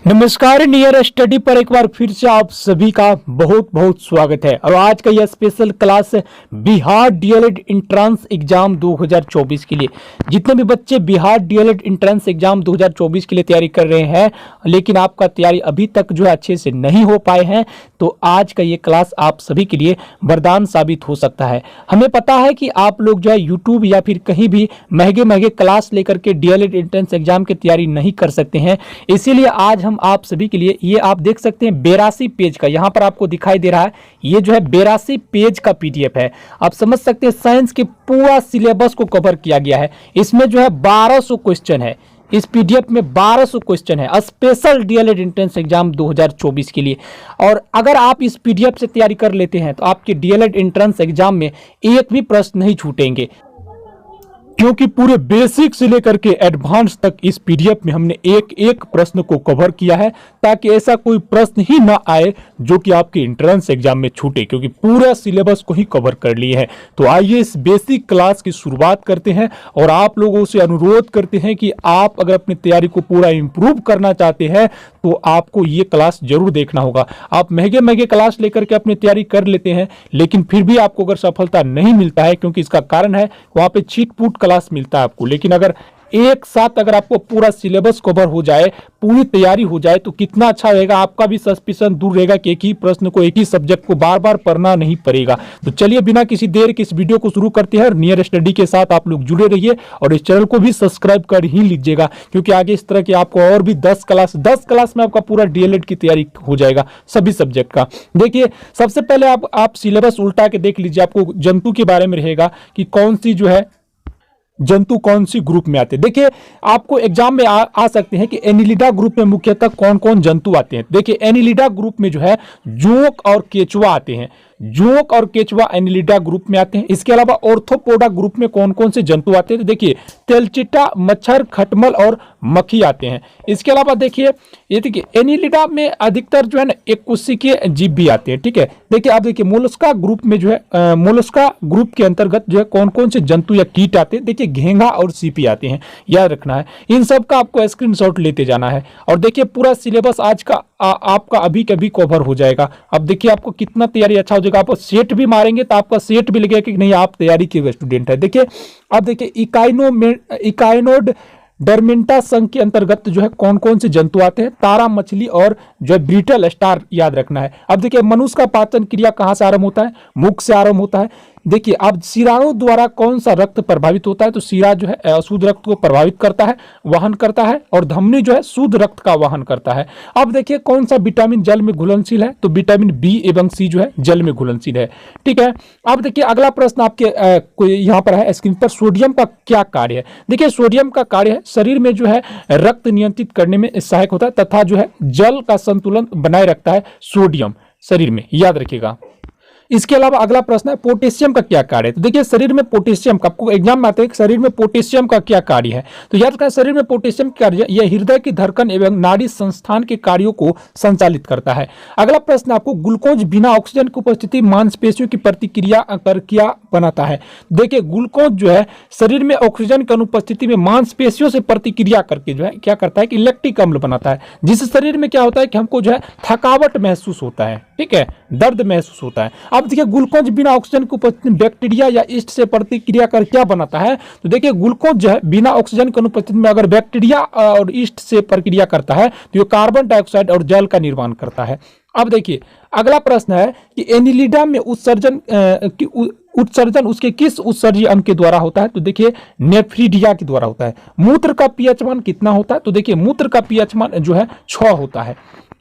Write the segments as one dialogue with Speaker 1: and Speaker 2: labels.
Speaker 1: नमस्कार near study पर एक बार फिर से आप सभी का बहुत बहुत स्वागत है। और आज का यह special class Bihar DElEd entrance exam 2024 के लिए जितने भी बच्चे बिहार डीएलएड एंट्रेंस एग्जाम 2024 के लिए तैयारी कर रहे हैं लेकिन आपका तैयारी अभी तक जो है अच्छे से नहीं हो पाए हैं, तो आज का ये क्लास आप सभी के लिए वरदान साबित हो सकता है। हमें पता है कि आप लोग जो है यूट्यूब या फिर कहीं भी महंगे महंगे क्लास लेकर के डीएलएड एंट्रेंस एग्जाम की तैयारी नहीं कर सकते हैं, इसीलिए आज हम आप सभी के लिए ये आप देख सकते हैं 82 पेज का यहाँ पर आपको दिखाई दे रहा है, ये जो है 82 पेज का पीडीएफ है। आप समझ सकते हैं साइंस के पूरा सिलेबस को कवर किया गया है। इसमें जो है 1200 क्वेश्चन है, इस पीडीएफ में 1200 क्वेश्चन है स्पेशल डीएलएड एंट्रेंस एग्जाम 2024 के लिए। और अगर आप इस पीडीएफ से तैयारी कर लेते हैं तो आपके डीएलएड एंट्रेंस एग्जाम में एक भी प्रश्न नहीं छूटेंगे, क्योंकि पूरे बेसिक से लेकर के एडवांस तक इस पीडीएफ में हमने एक एक प्रश्न को कवर किया है, ताकि ऐसा कोई प्रश्न ही ना आए जो कि आपके एंट्रेंस एग्जाम में छूटे, क्योंकि पूरा सिलेबस को ही कवर कर लिए हैं। तो आइए इस बेसिक क्लास की शुरुआत करते हैं और आप लोगों से अनुरोध करते हैं कि आप अगर अपनी तैयारी को पूरा इंप्रूव करना चाहते हैं तो आपको ये क्लास जरूर देखना होगा। आप महंगे महंगे क्लास लेकर के अपनी तैयारी कर लेते हैं लेकिन फिर भी आपको अगर सफलता नहीं मिलता है, क्योंकि इसका कारण है वहां पे चीट पूट क्लास मिलता है आपको। लेकिन अगर एक साथ अगर आपको पूरा सिलेबस कवर हो जाए, पूरी तैयारी हो जाए तो कितना अच्छा रहेगा, आपका भी सस्पिशन दूर रहेगा कि एक ही प्रश्न को एक ही सब्जेक्ट को बार बार पढ़ना नहीं पड़ेगा। तो चलिए बिना किसी देर के इस वीडियो को शुरू करते हैं। नियर स्टडी के साथ आप लोग जुड़े रहिए और इस चैनल को भी सब्सक्राइब कर ही लीजिएगा, क्योंकि आगे इस तरह की आपको और भी 10 क्लास में आपका पूरा डीएलएड की तैयारी हो जाएगा सभी सब्जेक्ट का। देखिए सबसे पहले आप सिलेबस उल्टा के देख लीजिए, आपको जंतु के बारे में रहेगा कि कौन सी जो है जंतु कौन सी ग्रुप में आते हैं। देखिए आपको एग्जाम में आ सकते हैं कि एनिलिडा ग्रुप में मुख्यतः कौन कौन जंतु आते हैं। देखिए एनिलिडा ग्रुप में जो है जोंक और केचुआ आते हैं, जोंक और केचुआ एनिलिडा ग्रुप में आते हैं। इसके अलावा ऑर्थोपोडा ग्रुप में कौन कौन से जंतु आते हैं, तो देखिए तेलचिट्टा, मच्छर, खटमल और मक्खी आते हैं। इसके अलावा देखिए ये देखिए एनिलिडा में अधिकतर जो है ना एककोशिकीय जीव भी आते हैं। ठीक है, देखिए आप देखिए मोलस्का ग्रुप में जो है मोलस्का ग्रुप के अंतर्गत जो है कौन कौन से जंतु या कीट आते हैं, देखिए घेंघा और सीपी आते हैं, याद रखना है। इन सब का आपको स्क्रीनशॉट लेते जाना है। और देखिए पूरा सिलेबस आज का आपका अभी कभी कवर हो जाएगा। अब देखिए आपको कितना तैयारी अच्छा हो जाएगा। आप सेट भी मारेंगे तो आपका सेट भी लगेगा कि नहीं आप तैयारी के हुए स्टूडेंट है। देखिए अब देखिए इकाइनोड डरमेंटा संघ के अंतर्गत जो है कौन कौन से जंतु आते हैं, तारा मछली और जो है ब्रीटल स्टार, याद रखना है। अब देखिए मनुष्य का पाचन क्रिया कहां से आरंभ होता है, मुख से आरंभ होता है। देखिए अब शिराणु द्वारा कौन सा रक्त प्रभावित होता है, तो शिरा जो है अशुद्ध रक्त को प्रभावित करता है, वहन करता है, और धमनी जो है शुद्ध रक्त का वहन करता है। अब देखिए कौन सा विटामिन जल में घुलनशील है, तो विटामिन बी एवं सी जो है जल में घुलनशील है। ठीक है, अब देखिए अगला प्रश्न आपके यहाँ पर है स्क्रीन पर, सोडियम का क्या कार्य है। देखिए सोडियम का कार्य है शरीर में जो है रक्त नियंत्रित करने में सहायक होता है तथा जो है जल का संतुलन बनाए रखता है सोडियम शरीर में, याद रखिएगा। इसके अलावा अगला प्रश्न है पोटेशियम का क्या कार्य है। तो देखिए शरीर में पोटेशियम का, आपको एग्जाम में आते हैं शरीर में पोटेशियम का क्या कार्य है, तो याद रखना शरीर में पोटेशियम कार्य यह हृदय की धड़कन एवं नाड़ी संस्थान के कार्यों को संचालित करता है। अगला प्रश्न आपको ग्लूकोज बिना ऑक्सीजन की उपस्थिति मांसपेशियों की प्रतिक्रिया कर क्या बनाता है। देखिए ग्लूकोज जो है शरीर में ऑक्सीजन की अनुपस्थिति में मांसपेशियों से प्रतिक्रिया करके जो है क्या करता है कि लैक्टिक अम्ल बनाता है, जिससे शरीर में क्या होता है कि हमको जो है थकावट महसूस होता है, ठीक है, दर्द महसूस होता है। अब देखिए ग्लूकोज बिना ऑक्सीजन की उपस्थिति में बैक्टीरिया या ईस्ट से प्रतिक्रिया कर क्या बनाता है, तो देखिए ग्लूकोज जो है बिना ऑक्सीजन की अनुपस्थिति में अगर बैक्टीरिया और ईस्ट से प्रक्रिया करता है तो ये कार्बन डाइऑक्साइड और जल का निर्माण करता है। अब देखिए अगला प्रश्न है कि एनिलिडा में उत्सर्जन उसके किस उत्सर्जी अंग के द्वारा होता है, तो देखिए नेफ्रीडिया के द्वारा होता है। मूत्र का पीएच मान कितना होता है, तो देखिए मूत्र का पीएच मान जो है 6 होता है।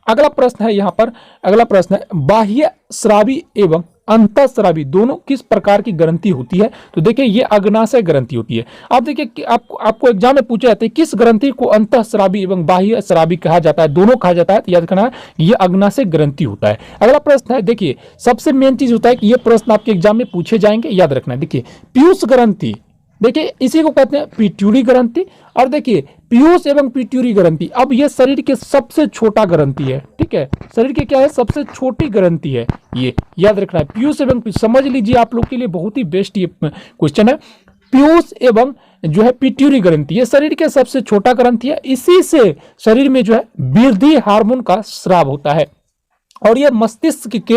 Speaker 1: अगला प्रश्न है यहाँ पर, अगला प्रश्न है बाह्य स्रावी एवं अंतःस्रावी दोनों किस प्रकार की ग्रंथि होती है, तो देखिए ये अग्नाशय ग्रंथि होती है। अब देखिए आपको एग्जाम में पूछे जाते हैं किस ग्रंथि को अंतःस्रावी एवं बाह्य स्रावी कहा जाता है, दोनों कहा जाता है, तो याद रखना ये अग्नाशय ग्रंथि होता है। अगला प्रश्न है, देखिए सबसे मेन चीज होता है कि ये प्रश्न आपके एग्जाम में पूछे जाएंगे, याद रखना है। देखिए पीयूष ग्रंथि, देखिए इसी को कहते हैं पिट्यूरी ग्रंथि। और देखिए पीयूष एवं पिट्यूरी ग्रंथि, अब ये शरीर के सबसे छोटा ग्रंथि है, ठीक है, शरीर के क्या है सबसे छोटी ग्रंथि है, ये याद रखना है। पीयूष एवं समझ लीजिए आप लोग के लिए बहुत ही बेस्ट ये क्वेश्चन है। पीयूष एवं जो है पिट्यूटरी ग्रंथि, ये शरीर के सबसे छोटा ग्रंथि है। इसी से शरीर में जो है वृद्धि हार्मोन का स्राव होता है और ये मस्तिष्क के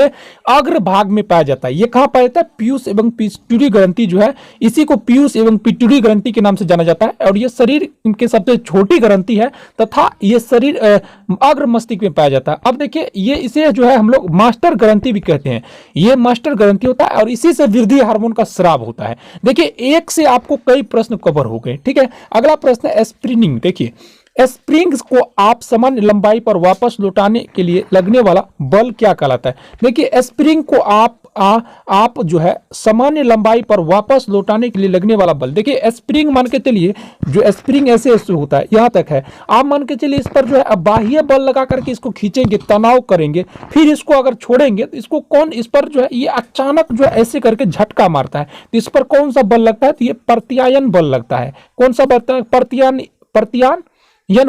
Speaker 1: अग्र भाग में पाया जाता है। ये कहाँ पाया जाता है? पीयूष एवं पिट्यूटरी ग्रंथि जो है, इसी को पीयूष एवं पिट्यूटरी ग्रंथि के नाम से जाना जाता है और ये शरीर के सबसे छोटी ग्रंथि है तथा ये शरीर अग्र मस्तिष्क में पाया जाता है। अब देखिए ये इसे जो है हम लोग मास्टर ग्रंथि भी कहते हैं। ये मास्टर ग्रंथि होता है और इसी से वृद्धि हार्मोन का स्राव होता है। देखिए एक से आपको कई प्रश्न कवर हो गए, ठीक है। अगला प्रश्न है स्प्रिंग। देखिए स्प्रिंग्स को आप सामान्य लंबाई पर वापस लौटाने के लिए लगने वाला बल क्या कहलाता है? देखिए स्प्रिंग को आप जो है सामान्य लंबाई पर वापस लौटाने के लिए लगने वाला बल, देखिए स्प्रिंग मान के चलिए, जो स्प्रिंग ऐसे होता है यहाँ तक है, आप मान के चलिए इस पर जो है बाह्य बल लगा करके इसको खींचेंगे, तनाव करेंगे, फिर इसको अगर छोड़ेंगे तो इसको कौन, इस पर जो है ये अचानक जो है ऐसे करके झटका मारता है, तो इस पर कौन सा बल लगता है? तो ये प्रत्यायन बल लगता है। कौन सा बल? प्रत्यायन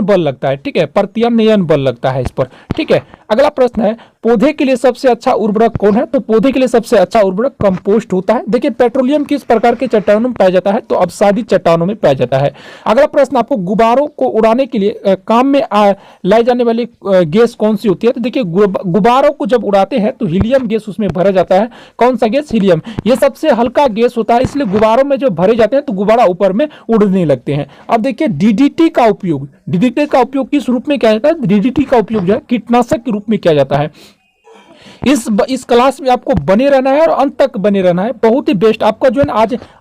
Speaker 1: बल लगता है, ठीक है, प्रत्यानयन बल लगता है इस पर, ठीक है। अगला प्रश्न है पौधे के लिए सबसे अच्छा उर्वरक कौन है? तो पौधे के लिए सबसे अच्छा उर्वरक कंपोस्ट होता है। देखिए पेट्रोलियम किस प्रकार के चट्टानों में पाया जाता है? तो अवसादी चट्टानों में पाया जाता है। अगला प्रश्न आपको गुब्बारों को उड़ाने के लिए काम में लाई जाने वाली गैस कौन सी होती है? तो देखिए गुब्बारों को जब उड़ाते हैं तो हीलियम गैस उसमें भरा जाता है। कौन सा गैस? हीलियम। ये सबसे हल्का गैस होता है, इसलिए गुब्बारों में जब भरे जाते हैं तो गुब्बारा ऊपर में उड़ने लगते हैं। अब देखिए डीडीटी का उपयोग किस रूप में किया जाता है? डीडीटी का उपयोग जो है कीटनाशक के रूप में किया जाता है। इस क्लास में आपको बने रहना है और अंत तक बने रहना है। बहुत ही बेस्ट आपका जो है ना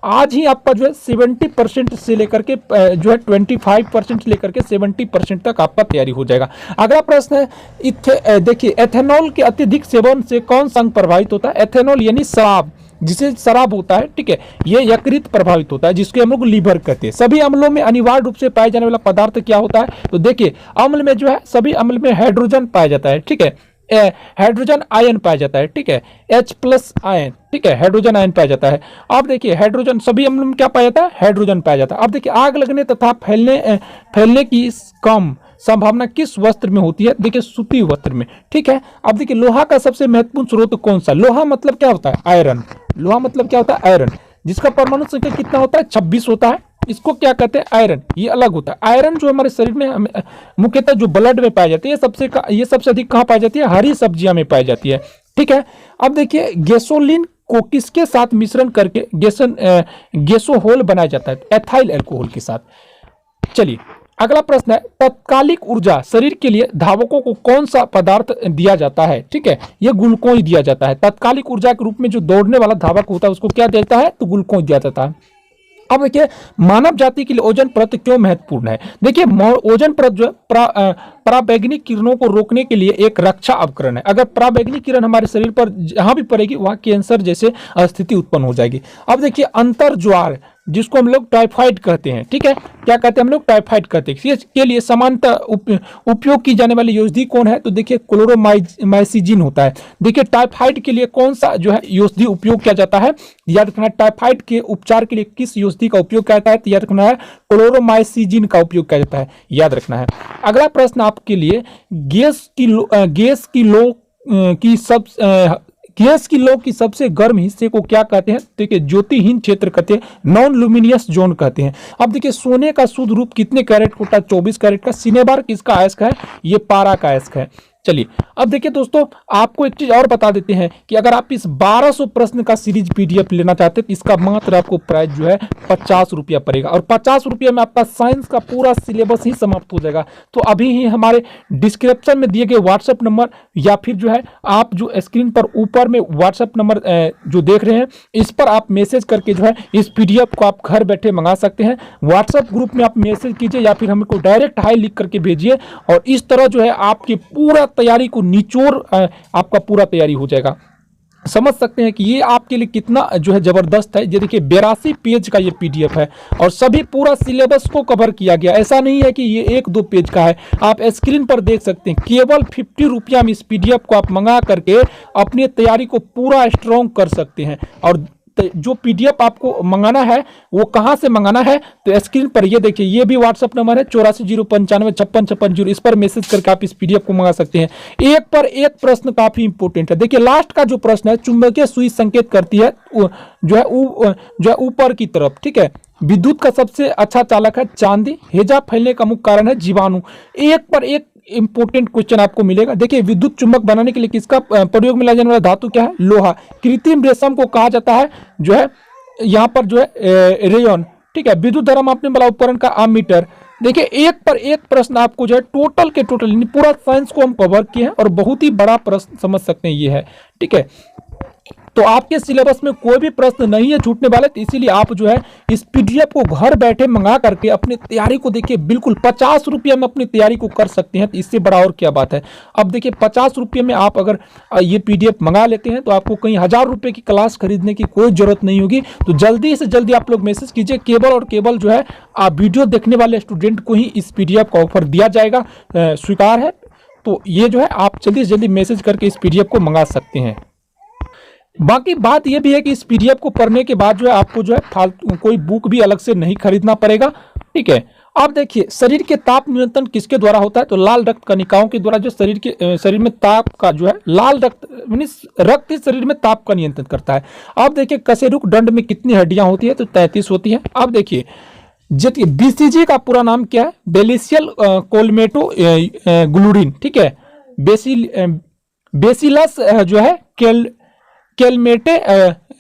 Speaker 1: आज ही आपका जो है 70% से लेकर के जो है 25% से लेकर के 70% तक आपका तैयारी हो जाएगा। अगला प्रश्न है देखिए एथेनॉल के अत्यधिक सेवन से कौन सा अंग प्रभावित होता है? एथेनॉल यानी शराब, जिसे शराब होता है, ठीक है, ये यकृत प्रभावित होता है, जिसके हम लोग लीवर कहते हैं। सभी अम्लों में अनिवार्य रूप से पाए जाने वाला पदार्थ क्या होता है? तो देखिए अम्ल में जो है सभी अम्ल में हाइड्रोजन पाया जाता है, ठीक है, हाइड्रोजन आयन पाया जाता है, ठीक है, H+ आयन, ठीक है, हाइड्रोजन आयन पाया जाता है। अब देखिए हाइड्रोजन सभी अम्लों में क्या पाया जाता है? हाइड्रोजन पाया जाता है। अब देखिए आग लगने तथा फैलने की कम संभावना किस वस्त्र में होती है? देखिए सूती वस्त्र में, ठीक है। अब देखिए लोहा का सबसे महत्वपूर्ण स्रोत कौन सा? लोहा मतलब क्या होता है? आयरन। लोहा मतलब क्या होता है? आयरन, जिसका परमाणु संख्या कितना होता है? 26 होता है। इसको क्या कहते हैं? आयरन। ये अलग होता है। आयरन जो हमारे शरीर में मुख्यतः जो ब्लड में पाई जाती है, ये सबसे अधिक कहाँ पाई जाती है? हरी सब्जियां में पाई जाती है, ठीक है। अब देखिए गैसोलीन को किसके साथ मिश्रण करके गैसोहोल बनाया जाता है? एथाइल अल्कोहल के साथ। चलिए अगला प्रश्न है तत्कालिक ऊर्जा शरीर के लिए धावकों को कौन सा पदार्थ दिया जाता है? ठीक है, ये ग्लूकोज दिया जाता है। तत्कालिक ऊर्जा के रूप में जो दौड़ने वाला धावक होता है उसको क्या देता है? तो ग्लूकोज दिया जाता है। अब देखिए मानव जाति के लिए ओजोन परत क्यों महत्वपूर्ण है? देखिए ओजोन परत जो है पराबैंगनी किरणों को रोकने के लिए एक रक्षा उपकरण है। अगर पराबैंगनी किरण हमारे शरीर पर जहां भी पड़ेगी वहां कैंसर जैसे स्थिति उत्पन्न हो जाएगी। अब देखिए अंतर ज्वार जिसको हम लोग टाइफाइड कहते हैं, ठीक है, क्या कहते हैं हम लोग? टाइफाइड कहते हैं। इसके लिए सामान्यतः उपयोग की जाने वाली औषधि कौन है? तो देखिए क्लोरोमाइसिजिन होता है। देखिए टाइफाइड के लिए कौन सा जो है औषधि उपयोग किया जाता है? याद रखना है टाइफाइड के उपचार के लिए किस औषधि का उपयोग किया जाता है? तो याद रखना है क्लोरोमाइसिजिन का उपयोग किया जाता है, याद रखना है। अगला प्रश्न आपके लिए गैस की लौ की सबसे गर्म हिस्से को क्या कहते हैं? देखिए ज्योतिहीन क्षेत्र कहते हैं, नॉन लुमिनियस जोन कहते हैं। अब देखिए सोने का शुद्ध रूप कितने कैरेट होता है? 24 कैरेट का। सिनेबार किसका अयस्क है? ये पारा का अयस्क है। चलिए अब देखिए दोस्तों आपको एक चीज और बता देते हैं कि अगर आप इस 1200 प्रश्न का सीरीज PDF लेना चाहते हैं तो इसका मात्र आपको प्राइस जो है 50 रुपया पड़ेगा और 50 रुपये में आपका साइंस का पूरा सिलेबस ही समाप्त हो जाएगा। तो अभी ही हमारे डिस्क्रिप्शन में दिए गए व्हाट्सएप नंबर या फिर जो है आप जो स्क्रीन पर ऊपर में व्हाट्सएप नंबर जो देख रहे हैं इस पर आप मैसेज करके जो है इस PDF को आप घर बैठे मंगा सकते हैं। व्हाट्सएप ग्रुप में आप मैसेज कीजिए या फिर हमको डायरेक्ट हाई लिख करके भेजिए और इस तरह जो है आपकी पूरा तैयारी को निचोड़ आपका पूरा तैयारी हो जाएगा। समझ सकते हैं कि ये आपके लिए कितना जो है जबरदस्त है। ये देखिए 82 पेज का ये PDF है और सभी पूरा सिलेबस को कवर किया गया। ऐसा नहीं है कि ये 1-2 पेज का है, आप स्क्रीन पर देख सकते हैं। केवल 50 रुपया में इस PDF को आप मंगा करके अपनी तैयारी को पूरा स्ट्रॉन्ग कर सकते हैं। और जो PDF आपको मंगाना है वो कहां से मंगाना है? तो स्क्रीन पर ये देखिए, ये भी व्हाट्सएप नंबर है 8409555650। इस पर मैसेज करके आप इस PDF को मंगा सकते हैं। एक पर एक प्रश्न काफी इंपोर्टेंट है। देखिए लास्ट का जो प्रश्न है, चुंबकीय सुई संकेत करती है जो है ऊपर की तरफ, ठीक है, विद्युत का सबसे अच्छा चालक है चांदी। हैजा फैलने का मुख्य कारण है जीवाणु। एक पर एक इंपॉर्टेंट क्वेश्चन आपको मिलेगा। देखिए, विद्युत चुंबक बनाने के लिए किसका प्रयोग में लाया जाने वाला धातु क्या है? लोहा। कृत्रिम रेशम को कहा जाता है जो है यहाँ पर जो है रेयन। ठीक है, विद्युत धारा मापने वाला उपकरण का अमीटर। देखिए, एक पर एक प्रश्न आपको जो है टोटल के टोटल पूरा साइंस को हम कवर किए हैं और बहुत ही बड़ा प्रश्न समझ सकते हैं ये है। ठीक है, तो आपके सिलेबस में कोई भी प्रश्न नहीं है छूटने वाले, तो इसीलिए आप जो है इस पीडीएफ को घर बैठे मंगा करके अपनी तैयारी को देखिए बिल्कुल 50 रुपये में अपनी तैयारी को कर सकते हैं। तो इससे बड़ा और क्या बात है। अब देखिए 50 रुपये में आप अगर ये पीडीएफ मंगा लेते हैं तो आपको कहीं 1000 रुपये की क्लास खरीदने की कोई जरूरत नहीं होगी। तो जल्दी से जल्दी आप लोग मैसेज कीजिए। केवल और केवल जो है आप वीडियो देखने वाले स्टूडेंट को ही इस पीडीएफ का ऑफर दिया जाएगा, स्वीकार है। तो ये जो है आप जल्दी से जल्दी मैसेज करके इस पीडीएफ को मंगा सकते हैं। बाकी बात यह भी है कि इस पीडीएफ को पढ़ने के बाद जो है आपको जो है फालतू कोई बुक भी अलग से नहीं खरीदना पड़ेगा। ठीक है, आप देखिए शरीर के ताप नियंत्रण किसके द्वारा होता है? तो लाल रक्त कणिकाओं के द्वारा। जो शरीर में ताप का जो है लाल रक्त रक्त इस शरीर में ताप का नियंत्रण करता है। आप देखिए कशेरुक दंड में कितनी हड्डियां होती है? तो 33 होती है। आप देखिए बीसीजी का पूरा नाम क्या है? बेलिशियल कोलमेटो ग्लूरिन। ठीक है, बेसिलस जो है केलमेटे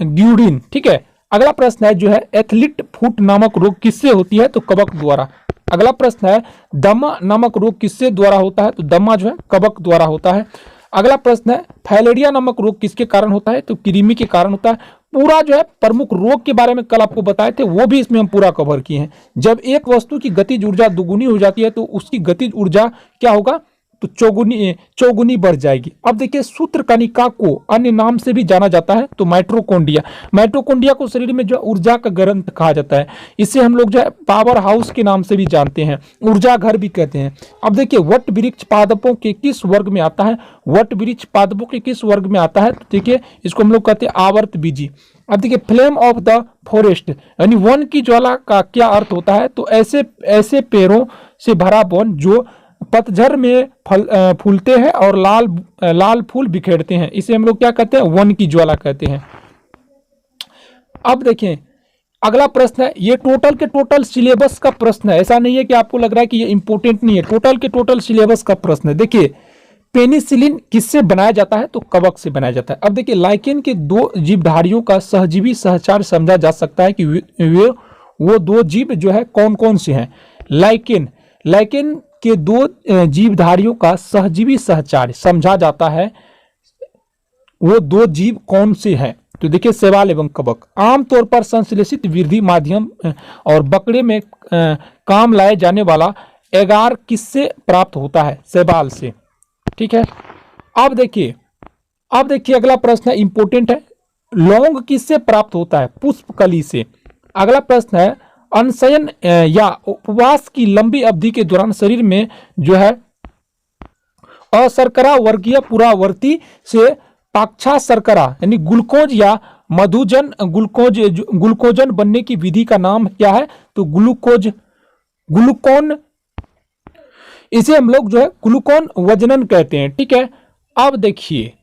Speaker 1: ग्यूरिन। ठीक है, अगला प्रश्न है जो है एथलीट फुट नामक रोग किससे होती है? तो कवक द्वारा। अगला प्रश्न है दमा नामक रोग किससे द्वारा होता है? तो दमा जो है कवक द्वारा होता है। अगला प्रश्न है फाइलेरिया नामक रोग किसके कारण होता है? तो कृमि के कारण होता है। पूरा जो है प्रमुख रोग के बारे में कल आपको बताए थे, वो भी इसमें हम पूरा कवर किए हैं। जब एक वस्तु की गतिज ऊर्जा दुगुनी हो जाती है तो उसकी गतिज ऊर्जा क्या होगा? तो चौगुनी बढ़ जाएगी। अब देखिए सूत्र कणिका को अन्य नाम से भी जाना जाता है, तो माइटोकॉन्ड्रिया। माइटोकॉन्ड्रिया को शरीर में जो ऊर्जा का ग्रंथ कहा जाता है। इसे हम लोग जो है पावर हाउस के नाम से भी जानते हैं, ऊर्जा घर भी कहते हैं। अब देखिए वट वृक्ष पादपों के किस वर्ग में आता है? वट वृक्ष पादपों के किस वर्ग में आता है? तो देखिए इसको हम लोग कहते हैं आवर्त बीजी। अब देखिए फ्लेम ऑफ द फॉरेस्ट यानी वन की ज्वाला का क्या अर्थ होता है? तो ऐसे पेड़ों से भरा वन जो पतझड़ में फूलते हैं और लाल फूल बिखेरते हैं, इसे हम लोग क्या कहते हैं? वन की ज्वाला कहते हैं। अब देखें अगला प्रश्न है, ये टोटल के टोटल सिलेबस का प्रश्न है। ऐसा नहीं है कि आपको लग रहा है कि ये इंपॉर्टेंट नहीं है, टोटल के टोटल सिलेबस का प्रश्न है। देखिए पेनिसिलिन किससे बनाया जाता है? तो कवक से बनाया जाता है। अब देखिए लाइकेन के दो जीवधारियों का सहजीवी सहचार समझा जा सकता है कि वो दो जीव जो है कौन कौन से हैं? लाइकेन के दो जीवधारियों का सहजीवी सहचार समझा जाता है, वो दो जीव कौन से हैं? तो देखिए शैवाल एवं कवक। आमतौर पर संश्लेषित वृद्धि माध्यम और बकरे में काम लाए जाने वाला एगार किससे प्राप्त होता है? शैवाल से। ठीक है, अब देखिए अगला प्रश्न है इंपॉर्टेंट है, लौंग किससे प्राप्त होता है? पुष्पकली से। अगला प्रश्न है अनशयन या उपवास की लंबी अवधि के दौरान शरीर में जो है अशर्करा वर्गीय पुरावर्ती से पाक्षा शर्करा यानी ग्लूकोज या मधुजन ग्लूकोजन बनने की विधि का नाम क्या है? तो ग्लूकोन। इसे हम लोग जो है ग्लूकोन वजनन कहते हैं। ठीक है, अब देखिए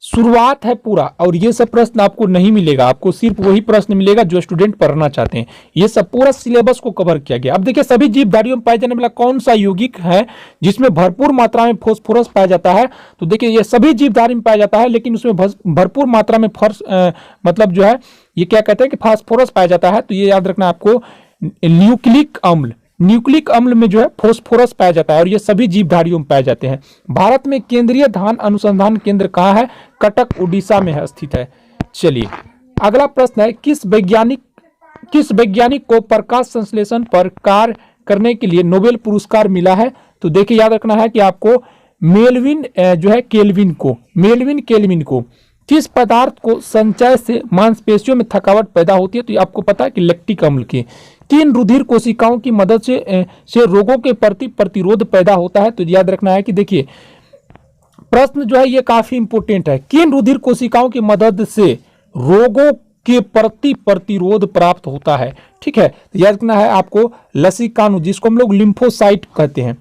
Speaker 1: शुरुआत है पूरा, और ये सब प्रश्न आपको नहीं मिलेगा, आपको सिर्फ वही प्रश्न मिलेगा जो स्टूडेंट पढ़ना चाहते हैं। ये सब पूरा सिलेबस को कवर किया गया। अब देखिए सभी जीवधारियों में पाया जाने वाला कौन सा यौगिक है जिसमें भरपूर मात्रा में फास्फोरस पाया जाता है? तो देखिए ये सभी जीवधारी में पाया जाता है, लेकिन उसमें भरपूर मात्रा में मतलब जो है ये क्या कहते हैं कि फास्फोरस पाया जाता है। तो ये याद रखना आपको, न्यूक्लिक अम्ल में जो है फास्फोरस पाया जाता है और ये सभी जीवधारियों में पाए जाते हैं। भारत में केंद्रीय धान अनुसंधान केंद्र कहाँ है? कटक उड़ीसा में स्थित है। चलिए अगला प्रश्न है, किस वैज्ञानिक को प्रकाश संश्लेषण पर कार्य करने के लिए नोबेल पुरस्कार मिला है? तो देखिए याद रखना है कि आपको मेलविन केल्विन को किस पदार्थ को संचय से मांसपेशियों में थकावट पैदा होती है? तो आपको पता है कि लैक्टिक अम्ल की। किन रुधिर कोशिकाओं की मदद से रोगों के प्रति प्रतिरोध पैदा होता है? तो याद रखना है कि देखिए प्रश्न जो है ये काफी इंपॉर्टेंट है, किन रुधिर कोशिकाओं की मदद से रोगों के प्रति प्रतिरोध प्राप्त होता है? ठीक है, तो याद रखना है आपको लसिकानु, जिसको हम लोग लिम्फोसाइट कहते हैं।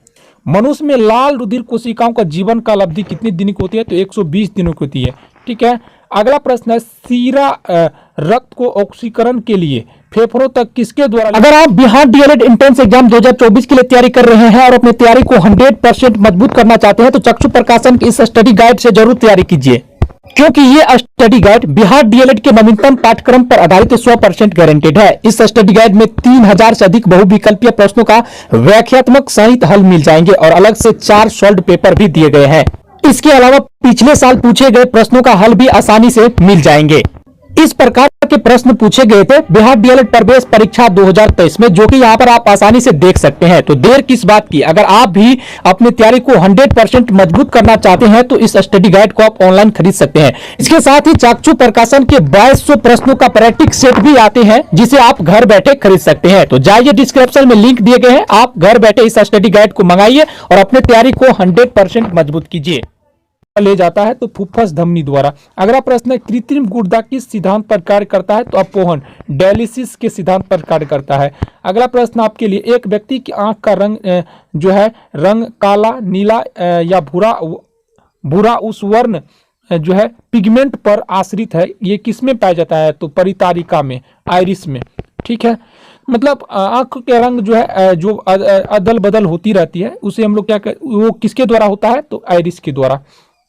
Speaker 1: मनुष्य में लाल रुधिर कोशिकाओं का जीवन काल अवधि कितनी दिन की होती है? तो 120 दिनों की होती है। ठीक है, अगला प्रश्न है, सीरा रक्त को ऑक्सीकरण के लिए फेफड़ों तक किसके द्वारा। अगर आप बिहार डीएलएड एंट्रेंस एग्जाम 2024 के लिए तैयारी कर रहे हैं और अपनी तैयारी को 100% मजबूत करना चाहते हैं तो चक्षु प्रकाशन की इस स्टडी गाइड से जरूर तैयारी कीजिए, क्योंकि ये स्टडी गाइड बिहार डीएलएड के नवीनतम पाठ्यक्रम पर आधारित 100% गारंटेड है। इस स्टडी गाइड में 3000 से अधिक बहुविकल्पीय प्रश्नों का व्याख्यात्मक सहित हल मिल जाएंगे और अलग से 4 सॉल्व पेपर भी दिए गए हैं। इसके अलावा पिछले साल पूछे गए प्रश्नों का हल भी आसानी से मिल जाएंगे। इस प्रकार के प्रश्न पूछे गए थे बिहार डीएलएड प्रवेश परीक्षा 2023 में, जो कि यहाँ पर आप आसानी से देख सकते हैं। तो देर किस बात की, अगर आप भी अपनी तैयारी को 100% मजबूत करना चाहते हैं तो इस स्टडी गाइड को आप ऑनलाइन खरीद सकते हैं। इसके साथ ही चक्षु प्रकाशन के 2200 प्रश्नों का प्रैक्टिस सेट भी आते हैं, जिसे आप घर बैठे खरीद सकते हैं। तो जाइए, डिस्क्रिप्शन में लिंक दिए गए हैं, आप घर बैठे इस स्टडी गाइड को मंगाइए और अपने तैयारी को 100% मजबूत कीजिए। ले जाता है तो फुफ्फुस धमनी द्वारा। अगला प्रश्न है, कृत्रिम गुर्दा किस सिद्धांत पर कार्य करता है तो अपोहन डायलिसिस के सिद्धांत पर कार्य करता है। अगला प्रश्न आपके लिए, एक व्यक्ति की आंख का रंग जो है रंग काला, नीला या भूरा उस वर्ण जो है पिगमेंट पर आश्रित है, ये किस में पाया जाता है तो परितारिका में, आइरिस में। ठीक है, मतलब आंख के रंग जो है जो अदल बदल होती रहती है उसे हम लोग क्या वो किसके द्वारा होता है तो आइरिस के द्वारा।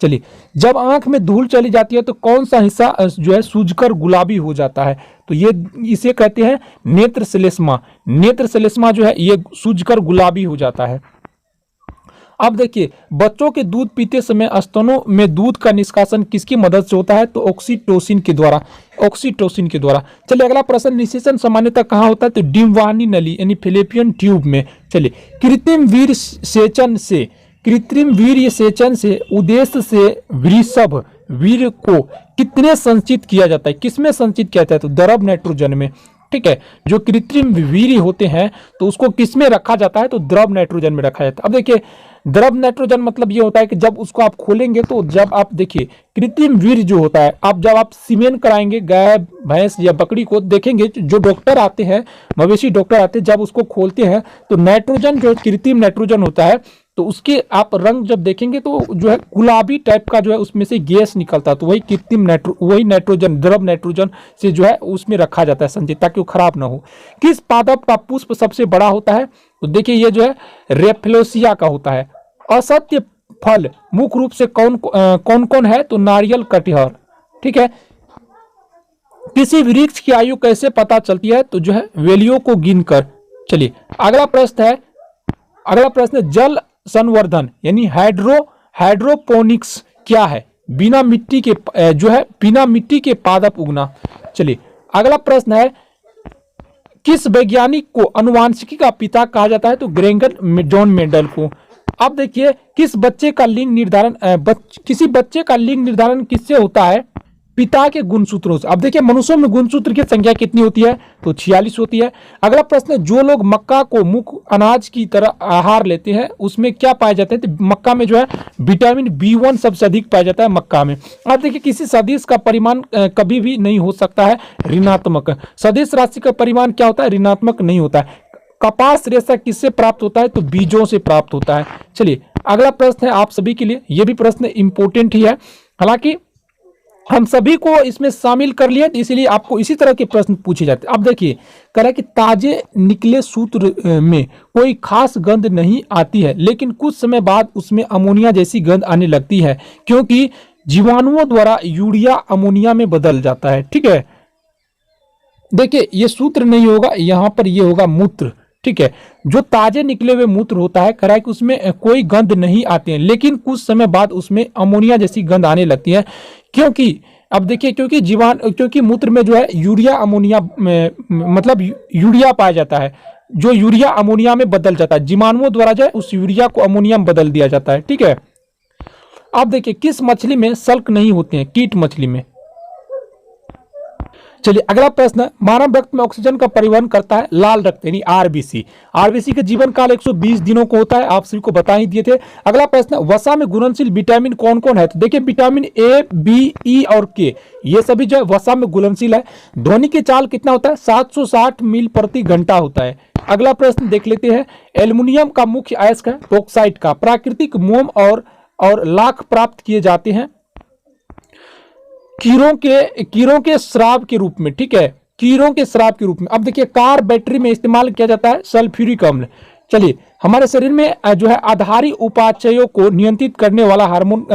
Speaker 1: चलिए, जब आंख में धूल चली जाती है तो कौन सा हिस्सा जो है सूजकर गुलाबी हो जाता है तो ये इसे कहते हैं नेत्र श्लेष्मा। नेत्र श्लेष्मा जो है ये सूजकर गुलाबी हो जाता है। अब देखिए, बच्चों के दूध पीते समय स्तनों में दूध का निष्कासन किसकी मदद से होता है तो ऑक्सीटोसिन के द्वारा। ऑक्सीटोसिन के द्वारा। चलिए, अगला प्रश्न, निषेचन सामान्यतः कहाँ होता है तो डिम्बानी नली यानी फेलोपियन ट्यूब में। चलिए, कृत्रिम वीर्य सेचन से उद्देश्य से वृषभ वीर्य को कितने संचित किया जाता है, किसमें संचित किया जाता है तो द्रव नाइट्रोजन में। ठीक है, जो कृत्रिम वीर्य होते हैं तो उसको किसमें रखा जाता है तो द्रव नाइट्रोजन में रखा जाता है। अब देखिए, द्रव नाइट्रोजन मतलब ये होता है कि जब उसको आप खोलेंगे तो जब आप देखिए कृत्रिम वीर्य जो होता है, आप जब आप सीमेन कराएंगे गाय भैंस या बकरी को, देखेंगे जो डॉक्टर आते हैं, मवेशी डॉक्टर आते हैं, जब उसको खोलते हैं तो नाइट्रोजन जो कृत्रिम नाइट्रोजन होता है तो उसके आप रंग जब देखेंगे तो जो है गुलाबी टाइप का जो है उसमें से गैस निकलता है, तो वही कृत्रिम वही नाइट्रोजन द्रव नाइट्रोजन से जो है उसमें रखा जाता है संचित, ताकि वो खराब ना हो। किस पादप का पुष्प सबसे बड़ा होता है तो देखिए ये जो है रेफ्लोसिया का होता है। असत्य फल मुख्य रूप से कौन कौन है तो नारियल, कटहल। ठीक है, किसी वृक्ष की आयु कैसे पता चलती है तो जो है वेलियों को गिनकर। चलिए, अगला प्रश्न जल संवर्धन यानी हाइड्रोपोनिक्स क्या है, बिना मिट्टी के पादप उगना। चलिए, अगला प्रश्न है, किस वैज्ञानिक को आनुवांशिकी का पिता कहा जाता है तो ग्रेगर जॉन मेंडल को। अब देखिए, किसी बच्चे का लिंग निर्धारण किससे होता है पिता के गुणसूत्रों से। अब देखिए, मनुष्यों में गुणसूत्र की संख्या कितनी होती है तो 46 होती है। अगला प्रश्न, जो लोग मक्का को मुख्य अनाज की तरह आहार लेते हैं उसमें क्या पाया जाता है तो मक्का में जो है विटामिन B1 सबसे अधिक पाया जाता है मक्का में। अब देखिए, किसी सदिश का परिमाण कभी भी नहीं हो सकता है ऋणात्मक। सदिश राशि का परिमाण क्या होता है ऋणात्मक नहीं होता है। कपास रेशा किससे प्राप्त होता है तो बीजों से प्राप्त होता है। चलिए, अगला प्रश्न है आप सभी के लिए, यह भी प्रश्न इंपॉर्टेंट ही है, हालांकि हम सभी को इसमें शामिल कर लिया, इसलिए आपको इसी तरह के प्रश्न पूछे जाते हैं। अब देखिए, कह रहा है कि ताजे निकले सूत्र में कोई खास गंध नहीं आती है, लेकिन कुछ समय बाद उसमें अमोनिया जैसी गंध आने लगती है, क्योंकि जीवाणुओं द्वारा यूरिया अमोनिया में बदल जाता है। ठीक है, देखिए ये सूत्र नहीं होगा, यहां पर ये होगा मूत्र। ठीक है, जो ताजे निकले हुए मूत्र होता है, कह रहा है कि उसमें कोई गंध नहीं आती है, लेकिन कुछ समय बाद उसमें अमोनिया जैसी गंध आने लगती है, क्योंकि अब देखिए क्योंकि मूत्र में जो है यूरिया अमोनिया मतलब यूरिया पाया जाता है, जो यूरिया अमोनिया में बदल जाता है, जीवाणुओं द्वारा जो है उस यूरिया को अमोनिया में बदल दिया जाता है। ठीक है, अब देखिए, किस मछली में सल्क नहीं होते हैं कीट मछली में। चलिए, अगला प्रश्न, मानव रक्त में ऑक्सीजन का परिवहन करता है लाल रक्त यानी आरबीसी। आरबीसी का जीवन काल 120 दिनों को होता है, आप सभी को बता ही दिए थे। अगला प्रश्न, वसा में घुलनशील विटामिन कौन कौन है तो देखिए विटामिन ए, बी, ई और के, ये सभी जो है वसा में घुलनशील है। ध्वनि की चाल कितना होता है 760 मील प्रति घंटा होता है। अगला प्रश्न देख लेते हैं, एल्युमिनियम का मुख्य अयस्क है बॉक्साइट का। प्राकृतिक मोम और लाख प्राप्त किए जाते हैं। कीड़ों के श्राप के रूप में, ठीक है, कीड़ों के श्राप के रूप में। अब देखिए कार बैटरी में इस्तेमाल किया जाता है सल्फ्यूरिक अम्ल। चलिए, हमारे शरीर में जो है आधारी उपापचयों को नियंत्रित करने वाला हार्मोन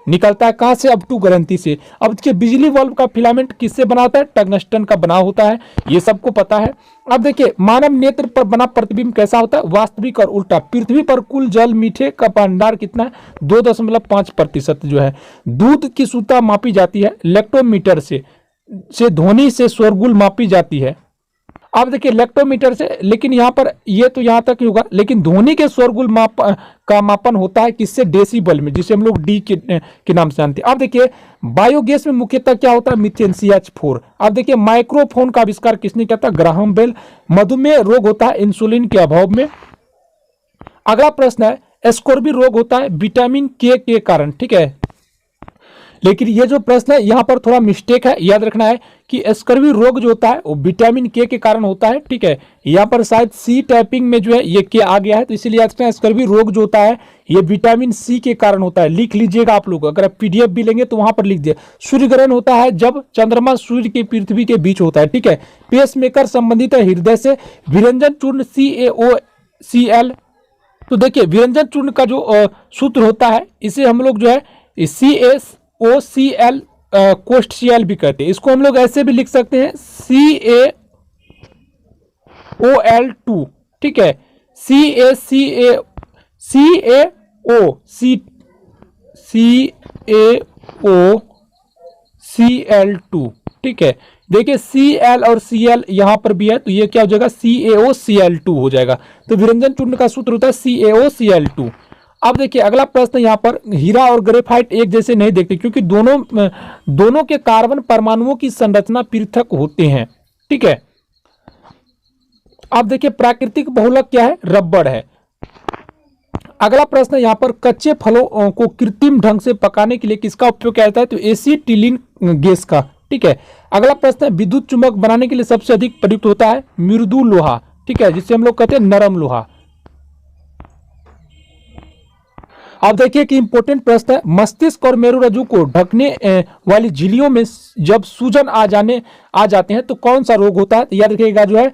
Speaker 1: निकलता है कहाँ से? अब टू ग्रंथि से। अब देखिए बिजली बल्ब का फिलामेंट किससे बना होता है? टंगस्टन का बना होता है, ये सबको पता है। अब देखिए मानव नेत्र पर बना प्रतिबिंब कैसा होता है? वास्तविक और उल्टा। पृथ्वी पर कुल जल मीठे का भंडार कितना है? 2.5% जो है। दूध की शुद्धता मापी जाती है लेक्टोमीटर से ध्वनि से शोरगुल मापी जाती है। अब देखिए लेक्टोमीटर से, लेकिन यहाँ पर ये तो यहाँ तक ही होगा, लेकिन ध्वनि के शोरगुल का मापन होता है किससे? डेसिबल में, जिसे हम लोग डी के नाम से जानते हैं। अब देखिए बायोगैस में मुख्यतः क्या होता है? Methane CH4। अब देखिए माइक्रोफोन का आविष्कार किसने किया था? Graham Bell. मधुमेह रोग होता है इंसुलिन के अभाव में। अगला प्रश्न है स्कॉर्बी रोग होता है विटामिन के कारण, ठीक है। लेकिन ये जो प्रश्न है यहाँ पर थोड़ा मिस्टेक है, याद रखना है कि स्कर्वी रोग जो होता है वो विटामिन के कारण होता है, ठीक है। यहाँ पर शायद सी टाइपिंग में जो है ये के आ गया है, तो इसीलिए याद रखना है स्कर्वी रोग जो होता है ये विटामिन सी के कारण होता है। लिख लीजिएगा आप लोग, अगर आप PDF भी लेंगे तो वहां पर लिख दिए। सूर्य ग्रहण होता है जब चंद्रमा सूर्य की पृथ्वी के बीच होता है, ठीक है। पेसमेकर संबंधित है हृदय से। विरंजन चूर्ण CaOCl। तो देखिए विरंजन चूर्ण का जो सूत्र होता है इसे हम लोग जो है CaOCl कोष्ठ Cl भी कहते हैं। इसको हम लोग ऐसे भी लिख सकते हैं CaOL2, ठीक है। CaOCl2, ठीक है। देखिए Cl और Cl यहां पर भी है, तो ये क्या हो जाएगा? CaOCl2 हो जाएगा। तो विरंजन चूर्ण का सूत्र होता है CaOCl2। अब देखिए अगला प्रश्न, यहाँ पर हीरा और ग्रेफाइट एक जैसे नहीं देखते क्योंकि दोनों के कार्बन परमाणुओं की संरचना पृथक होते हैं, ठीक है। अब देखिए प्राकृतिक बहुलक क्या है? रबड़ है। अगला प्रश्न यहाँ पर कच्चे फलों को कृत्रिम ढंग से पकाने के लिए किसका उपयोग किया जाता है? तो एसिटिलीन गैस का, ठीक है। अगला प्रश्न है विद्युत चुंबक बनाने के लिए सबसे अधिक प्रयुक्त होता है मृदु लोहा, ठीक है, जिसे हम लोग कहते हैं नरम लोहा। अब देखिए कि इंपॉर्टेंट प्रश्न है, मस्तिष्क और मेरुरज्जु को ढकने वाली झिल्लियों में जब सूजन आ जाते हैं तो कौन सा रोग होता है? तो याद रखिएगा जो है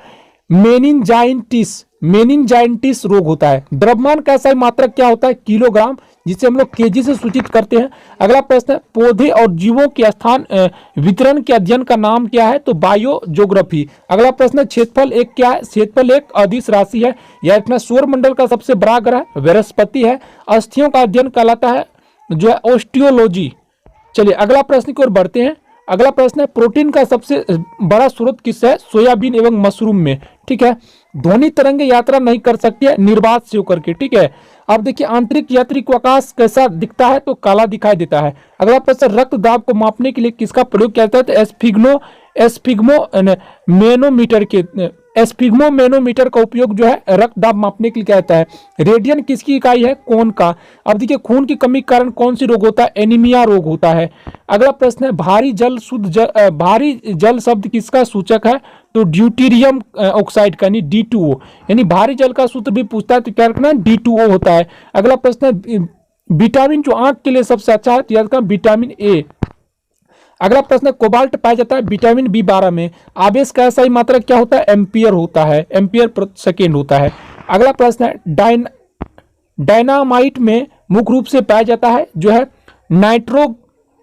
Speaker 1: मेनिनजाइटिस रोग होता है। द्रव्यमान का सही मात्रक क्या होता है? किलोग्राम, जिसे हम लोग केजी से सूचित करते हैं। अगला प्रश्न है पौधे और जीवों के स्थान वितरण के अध्ययन का नाम क्या है? तो बायोज्योग्राफी। अगला प्रश्न है क्षेत्रफल एक क्या है? क्षेत्रफल एक अदिश राशि है। यह अपना सौरमंडल का सबसे बड़ा ग्रह बृहस्पति है। अस्थियों का अध्ययन कहलाता है जो है ऑस्टियोलॉजी। चलिए अगला प्रश्न की ओर बढ़ते हैं। अगला प्रश्न है प्रोटीन का सबसे बड़ा स्रोत किस है? सोयाबीन एवं मशरूम में, ठीक है। ध्वनि तरंगे यात्रा नहीं कर सकती है निर्वात से होकर के, ठीक है। अब देखिए आंतरिक यात्रिक आकाश कैसा दिखता है? तो काला दिखाई देता है। अगला प्रश्न रक्त दाब को मापने के लिए किसका प्रयोग किया जाता है? तो एस्फिग्मोमेनोमीटर का उपयोग जो है रक्त दाब मापने के लिए किया जाता है। रेडियन किसकी इकाई है? कोण का। अब देखिए खून की कमी के कारण कौन सी रोग होता है? एनीमिया रोग होता है। अगला प्रश्न है भारी जल शब्द किसका सूचक है? तो ड्यूटीरियम ऑक्साइड का, यानी D2O, यानी भारी जल का सूत्र भी पूछता है तो क्या रखना है? D2O होता है। अगला प्रश्न है विटामिन जो आंख के लिए सबसे अच्छा है तो याद रखना विटामिन A। अगला प्रश्न है कोबाल्ट पाया जाता है विटामिन B12 में। आवेश का सही मात्रा क्या होता है? एम्पियर होता है, एम्पियर प्रति सेकेंड होता है। अगला प्रश्न है डायनामाइट में मुख्य रूप से पाया जाता है जो है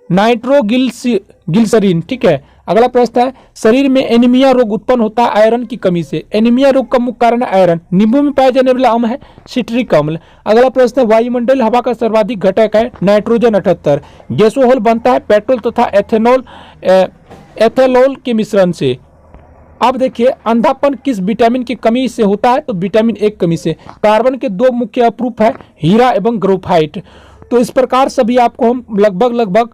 Speaker 1: नाइट्रोग्लिसरीन, ठीक है। अगला प्रश्न है शरीर में एनीमिया रोग उत्पन्न होता है आयरन की कमी से। एनीमिया रोग का मुख्य कारण है आयरन। नींबू में पाया जाने वाला अम्ल है सिट्रिक अम्ल। अगला प्रश्न है वायुमंडल हवा का सर्वाधिक घटक है नाइट्रोजन 78। गैसोहॉल बनता है पेट्रोल तथा एथेनॉल के मिश्रण से। अब देखिए अंधापन किस विटामिन की कमी से होता है? तो विटामिन ए कमी से। कार्बन के दो मुख्य अपरूप है हीरा एवं ग्रेफाइट। तो इस प्रकार सभी आपको हम लगभग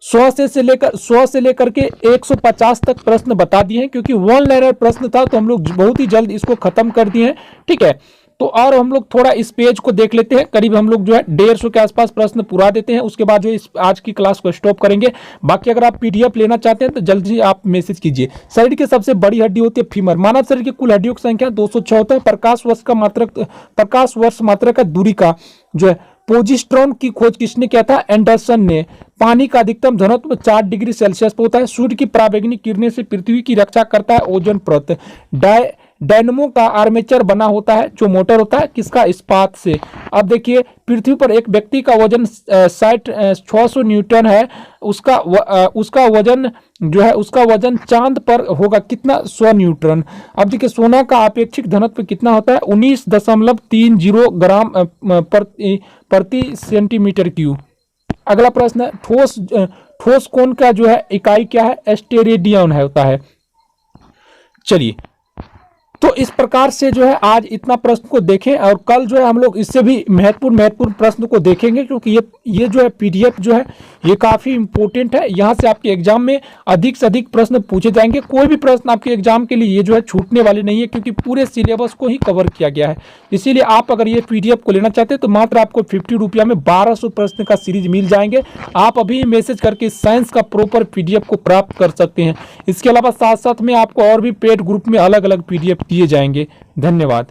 Speaker 1: 100 से लेकर के 150 तक प्रश्न बता दिए हैं, क्योंकि वन लाइनर प्रश्न था तो हम लोग बहुत ही जल्द इसको खत्म कर दिए हैं, ठीक है। तो और हम लोग थोड़ा इस पेज को देख लेते हैं, करीब हम लोग जो है 150 के आसपास प्रश्न पूरा देते हैं, उसके बाद जो इस आज की क्लास को स्टॉप करेंगे। बाकी अगर आप PDF लेना चाहते हैं तो जल्दी आप मैसेज कीजिए। शरीर की सबसे बड़ी हड्डी होती है फीमर। मानव शरीर की कुल हड्डियों की संख्या 274। प्रकाश वर्ष मात्रक का दूरी का जो है पोजिस्ट्रॉन की खोज किसने किया था? एंडरसन ने। पानी का अधिकतम घनत्व 4 डिग्री सेल्सियस पर होता है। सूर्य की पराबैंगनी किरणें से पृथ्वी की रक्षा करता है ओजोन परत। डायनमो का आर्मेचर बना होता है जो मोटर होता है किसका, इस्पात से। अब देखिए पृथ्वी पर एक व्यक्ति का वजन 600 न्यूटन है, उसका वजन जो है उसका वजन चांद पर होगा कितना, 100 न्यूटन। अब देखिए सोना का अपेक्षिक घनत्व कितना होता है, 19.30 ग्राम प्रति सेंटीमीटर क्यूब। अगला प्रश्न है ठोस कोण का जो है इकाई क्या है, एस्टेरेडियन होता है। चलिए तो इस प्रकार से जो है आज इतना प्रश्न को देखें और कल जो है हम लोग इससे भी महत्वपूर्ण प्रश्न को देखेंगे, क्योंकि ये जो है पीडीएफ जो है ये काफ़ी इंपॉर्टेंट है। यहाँ से आपके एग्जाम में अधिक से अधिक प्रश्न पूछे जाएंगे। कोई भी प्रश्न आपके एग्जाम के लिए ये जो है छूटने वाले नहीं है, क्योंकि पूरे सिलेबस को ही कवर किया गया है। इसीलिए आप अगर ये पीडीएफ को लेना चाहते हैं तो मात्र आपको 50 रुपया में 1200 प्रश्न का सीरीज मिल जाएंगे। आप अभी मैसेज करके साइंस का प्रॉपर पीडीएफ को प्राप्त कर सकते हैं। इसके अलावा साथ साथ में आपको और भी पेड ग्रुप में अलग अलग पीडीएफ दिए जाएंगे। धन्यवाद।